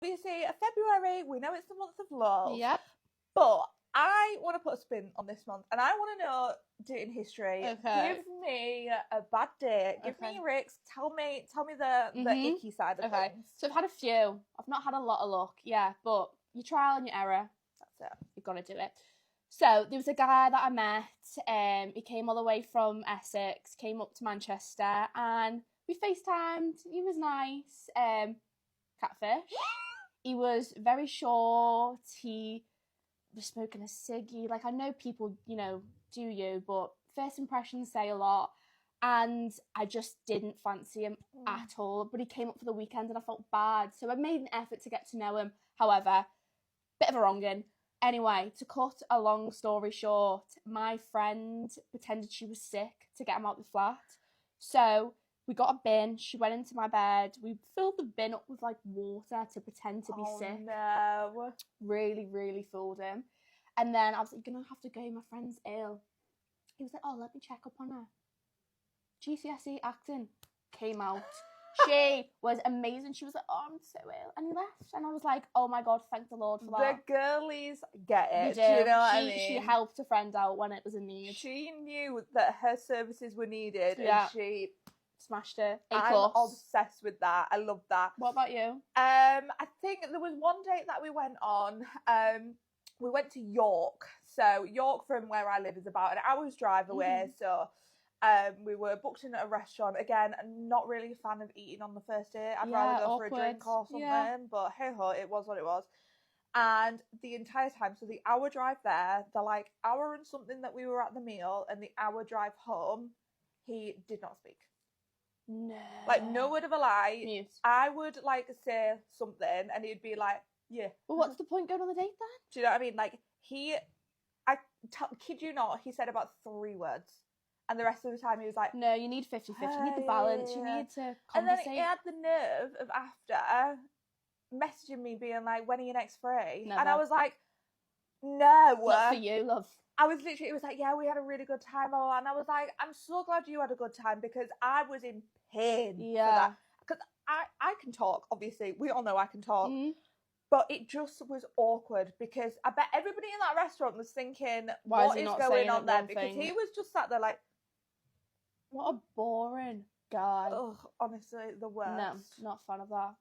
Obviously, February, we know it's the month of love. Yep. But I want to put a spin on this month, and I want to know dating history. Okay. Give me a bad date. Give me Ricks. Tell me the icky side of things. So I've had a few. I've not had a lot of luck, yeah, but your trial and your error. That's it. You've got to do it. So there was a guy that I met. He came all the way from Essex, came up to Manchester, and we FaceTimed. He was nice. Catfish. He was very short. He was smoking a ciggy. Like, I know people, do you, but first impressions say a lot. And I just didn't fancy him at all. But he came up for the weekend and I felt bad. So I made an effort to get to know him. However, bit of a wrongin'. Anyway, to cut a long story short, my friend pretended she was sick to get him out of the flat. So we got a bin. She went into my bed. We filled the bin up with like water to pretend to be sick. No. Really, really fooled him. And then I was like, you're going to have to go. My friend's ill. He was like, oh, let me check up on her. GCSE acting came out. She was amazing. She was like, oh, I'm so ill. And he left. And I was like, oh my God, thank the Lord for that. The girlies get it. Do you know what I mean? She helped a friend out when it was a need. She knew that her services were needed, Yeah. and she smashed it. I'm obsessed with that. I love that. What about you? I think there was one date that we went on. We went to York. So York from where I live is about an hour's drive away. So we were booked in at a restaurant. Again, not really a fan of eating on the first date. I'd rather go for a drink or something. Yeah. But hey ho, it was what it was. And the entire time, so the hour drive there, the like hour and something that we were at the meal, and the hour drive home, he did not speak. No. Like, no word of a lie. Mute. I would like say something and he'd be like, yeah. Well, what's the point going on the date then? Do you know what I mean? Like, kid you not, he said about 3 words. And the rest of the time he was like, no, you need 50-50. You need the balance. You need to compensate. And then he had the nerve of after messaging me being like, when are you next free? Never. And I was like, no. Not for you, love. I was literally, it was like, yeah, we had a really good time. And I was like, I'm so glad you had a good time because I was in pain for that. Because I can talk, obviously. We all know I can talk. But it just was awkward because I bet everybody in that restaurant was thinking, what is going on there? Because he was just sat there like, what a boring guy. Ugh, honestly, the worst. No, not a fan of that.